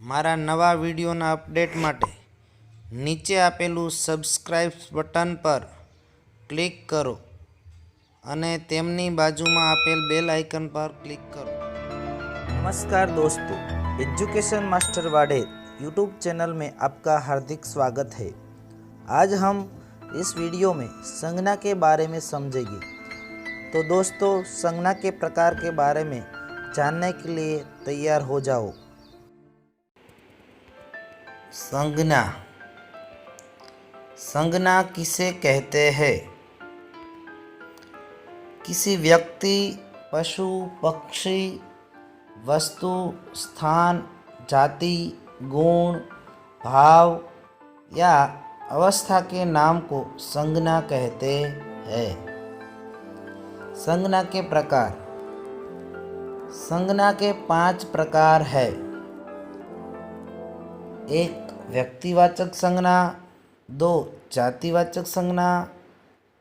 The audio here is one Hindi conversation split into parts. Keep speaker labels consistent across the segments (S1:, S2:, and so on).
S1: મારા નવા વિડીયોના અપડેટ માટે નીચે આપેલું સબસ્ક્રાઇબ બટન પર ક્લિક કરો અને તેમની બાજુમાં આપેલ બેલ આઇકન पर क्लिक करो।
S2: नमस्कार दोस्तों, एजुकेशन मास्टर वाडे यूट्यूब चैनल में आपका हार्दिक स्वागत है। आज हम इस वीडियो में संज्ञा के बारे में समझेंगे। तो दोस्तों, संज्ञा के प्रकार के बारे में जानने के लिए तैयार हो जाओ।
S1: संज्ञा। संज्ञा किसे कहते हैं? किसी व्यक्ति, पशु, पक्षी, वस्तु, स्थान, जाति, गुण, भाव या अवस्था के नाम को संज्ञा कहते हैं। संज्ञा के प्रकार। संज्ञा के 5 प्रकार है। 1 व्यक्तिवाचक संज्ञा, 2 जातिवाचक संज्ञा,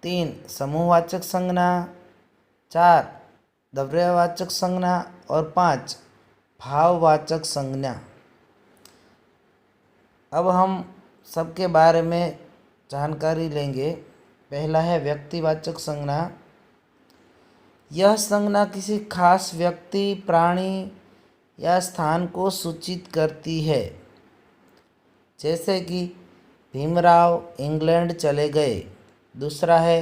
S1: 3 समूहवाचक संज्ञा, 4 द्रव्यवाचक संज्ञा और 5 भाववाचक संज्ञा। अब हम सबके बारे में जानकारी लेंगे। पहला है व्यक्तिवाचक संज्ञा। यह संज्ञा किसी खास व्यक्ति, प्राणी या स्थान को सूचित करती है। जैसे कि भीमराव इंग्लैंड चले गए। दूसरा है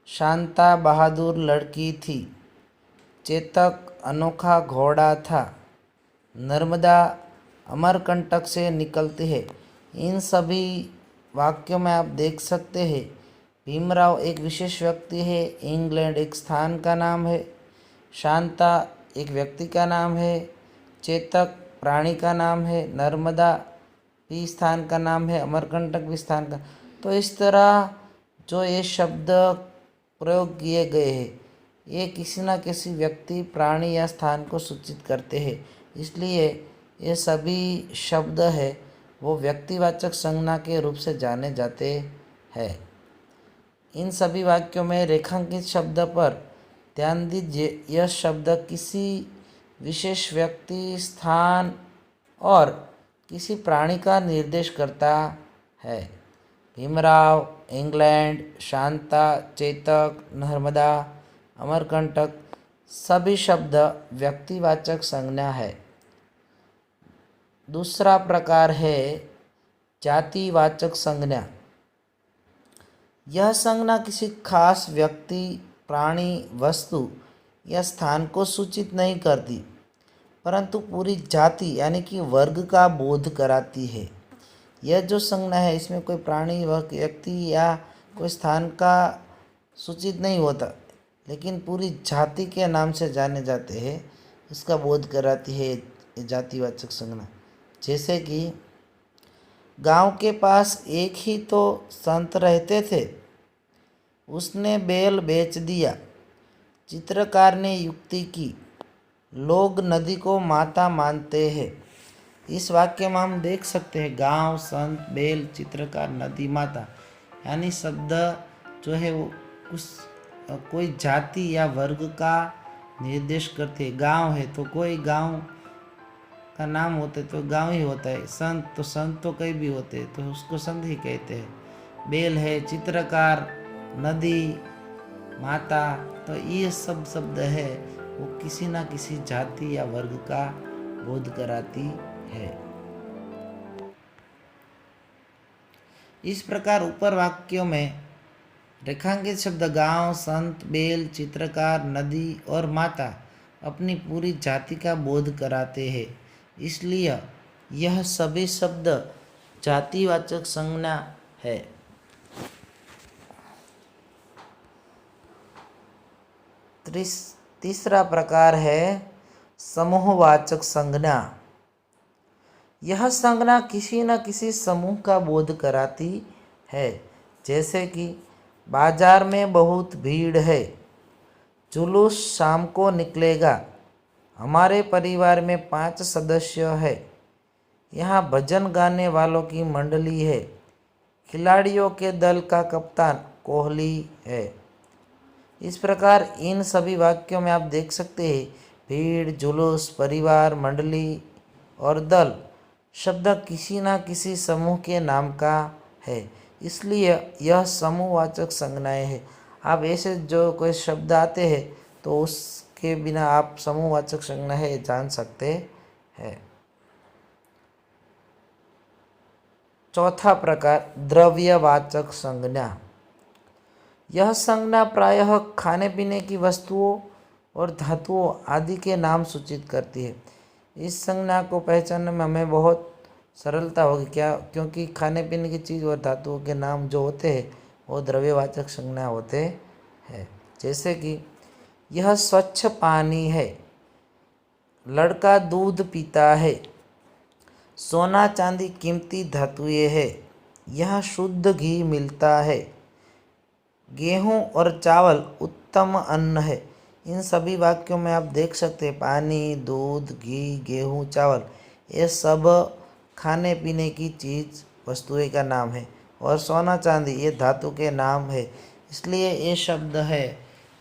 S1: शांता बहादुर लड़की थी। चेतक अनोखा घोड़ा था। नर्मदा अमरकंटक से निकलती है। इन सभी वाक्यों में आप देख सकते हैं, भीमराव एक विशेष व्यक्ति है, इंग्लैंड एक स्थान का नाम है, शांता एक व्यक्ति का नाम है, चेतक प्राणी का नाम है, नर्मदा भी स्थान का नाम है, अमरकंटक भी स्थान का। तो इस तरह जो ये शब्द प्रयोग किए गए हैं, ये किसी न किसी व्यक्ति, प्राणी या स्थान को सूचित करते हैं। इसलिए ये सभी शब्द है वो व्यक्तिवाचक संज्ञा के रूप से जाने जाते हैं। इन सभी वाक्यों में रेखांकित शब्द पर ध्यान दीजिए। यह शब्द किसी विशेष व्यक्ति, स्थान और किसी प्राणी का निर्देश करता है। भीमराव, इंग्लैंड, शांता, चेतक, नर्मदा, अमरकंटक सभी शब्द व्यक्तिवाचक संज्ञा है। दूसरा प्रकार है जातिवाचक संज्ञा। यह संज्ञा किसी खास व्यक्ति, प्राणी, वस्तु या स्थान को सूचित नहीं करती, परंतु पूरी जाति यानी कि वर्ग का बोध कराती है। यह जो संज्ञा है, इसमें कोई प्राणी, व्यक्ति या कोई स्थान का सूचित नहीं होता, लेकिन पूरी जाति के नाम से जाने जाते हैं, इसका बोध कराती है जातिवाचक संज्ञा। जैसे कि गांव के पास एक ही तो संत रहते थे, उसने बैल बेच दिया। चित्रकार ने युक्ति की, लोग नदी को माता मानते हैं। इस वाक्य में हम देख सकते हैं गांव, संत, बैल, चित्रकार, नदी, माता, यानी शब्द जो है वो उस कोई जाति या वर्ग का निर्देश करते हैं। गांव है तो कोई गांव का नाम होता है तो गांव ही होता है। संत तो कई भी होते हैं तो उसको संत ही कहते हैं। बैल है, चित्रकार, नदी, माता, तो ये सब शब्द है वो किसी ना किसी जाति या वर्ग का बोध कराती है। इस प्रकार ऊपर वाक्यों में रेखांकित शब्द गांव, संत, बैल, चित्रकार, नदी और माता अपनी पूरी जाति का बोध कराते हैं। इसलिए यह सभी शब्द जातिवाचक संज्ञा है। तीसरा प्रकार है समूहवाचक संज्ञा। यह संज्ञा किसी न किसी समूह का बोध कराती है। जैसे कि बाजार में बहुत भीड़ है, जुलूस शाम को निकलेगा, हमारे परिवार में 5 सदस्य है, यहाँ भजन गाने वालों की मंडली है, खिलाड़ियों के दल का कप्तान कोहली है। इस प्रकार इन सभी वाक्यों में आप देख सकते हैं भीड़, जुलूस, परिवार, मंडली और दल शब्द किसी न किसी समूह के नाम का है, इसलिए यह समूहवाचक संज्ञाएं हैं। आप ऐसे जो कोई शब्द आते हैं तो उसके बिना आप समूहवाचक संज्ञा है जान सकते हैं। चौथा प्रकार द्रव्यवाचक संज्ञा। यह संज्ञा प्रायः खाने पीने की वस्तुओं और धातुओं आदि के नाम सूचित करती है। इस संज्ञा को पहचानने में हमें बहुत सरलता होगी, क्योंकि खाने पीने की चीज़ और धातुओं के नाम जो होते हैं वो द्रव्यवाचक संज्ञा होते हैं। जैसे कि यह स्वच्छ पानी है, लड़का दूध पीता है, सोना चांदी कीमती धातुएं है, यह शुद्ध घी मिलता है, गेहूं और चावल उत्तम अन्न है। इन सभी वाक्यों में आप देख सकते हैं पानी, दूध, घी, गेहूं, चावल ये सब खाने पीने की चीज़ वस्तुएं का नाम है, और सोना चांदी ये धातु के नाम है, इसलिए ये शब्द है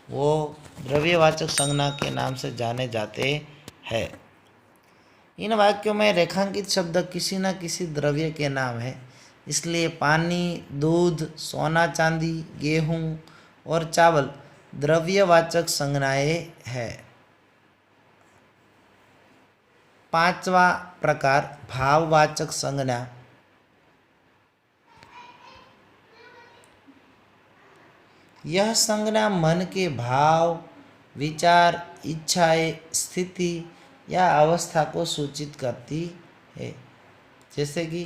S1: वो द्रव्यवाचक संज्ञा के नाम से जाने जाते हैं। इन वाक्यों में रेखांकित शब्द किसी न किसी द्रव्य के नाम है, इसलिए पानी, दूध, सोना चांदी, गेहूं और चावल द्रव्यवाचक संज्ञाएं हैं। पांचवा प्रकार भाववाचक संज्ञा। यह संज्ञा मन के भाव, विचार, इच्छाएं, स्थिति या अवस्था को सूचित करती है। जैसे कि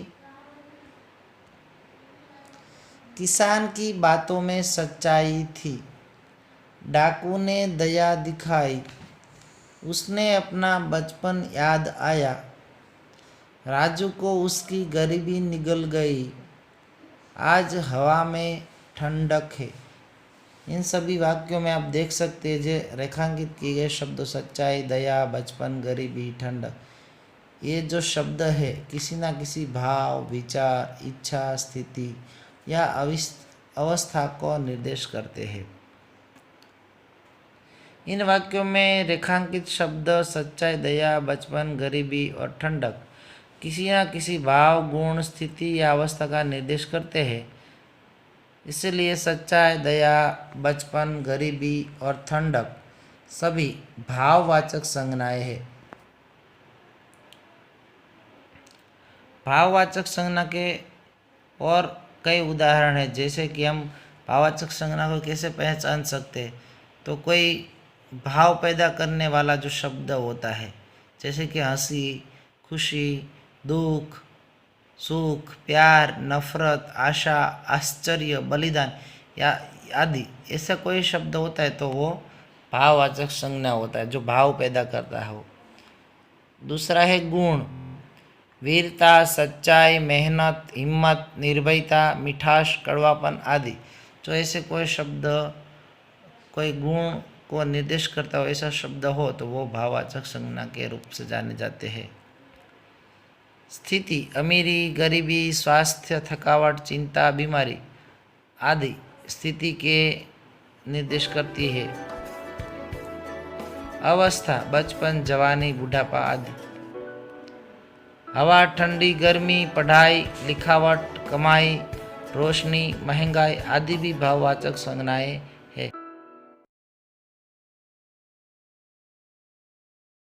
S1: किसान की बातों में सच्चाई थी, डाकू ने दया दिखाई, उसने अपना बचपन याद आया, राजू को उसकी गरीबी निगल गई, आज हवा में ठंडक है। इन सभी वाक्यों में आप देख सकते हैं जो रेखांकित किए गए शब्द सच्चाई, दया, बचपन, गरीबी, ठंडक, ये जो शब्द है किसी ना किसी भाव, विचार, इच्छा, स्थिति या अवस्था को निर्देश करते हैं। इन वाक्यों में रेखांकित शब्द सच्चाई, दया, बचपन, गरीबी और ठंडक किसी न किसी भाव, गुण, स्थिति या अवस्था का निर्देश करते हैं, इसलिए सच्चाई, दया, बचपन, गरीबी और ठंडक सभी भाववाचक संज्ञाएं हैं। भाववाचक संज्ञा के और कई उदाहरण हैं, जैसे कि हम भाववाचक संज्ञा को कैसे पहचान सकते हैं, तो कोई भाव पैदा करने वाला जो शब्द होता है, जैसे कि हंसी, खुशी, दुख, सुख, प्यार, नफरत, आशा, आश्चर्य, बलिदान या आदि, ऐसा कोई शब्द होता है तो वो भाववाचक संज्ञा होता है, जो भाव पैदा करता है वो। दूसरा है गुण, वीरता, सच्चाई, मेहनत, हिम्मत, निर्भयता, मिठास, कड़वापन आदि, जो ऐसे कोई शब्द कोई गुण को निर्देश करता हो ऐसा शब्द हो तो वो भाववाचक संज्ञा के रूप से जाने जाते हैं। स्थिति, अमीरी, गरीबी, स्वास्थ्य, थकावट, चिंता, बीमारी आदि स्थिति के निर्देश करती है। अवस्था, बचपन, जवानी, बुढ़ापा आदि। हवा, ठंडी, गर्मी, पढ़ाई, लिखावट, कमाई, रोशनी, महंगाई आदि भी भाववाचक संज्ञाएं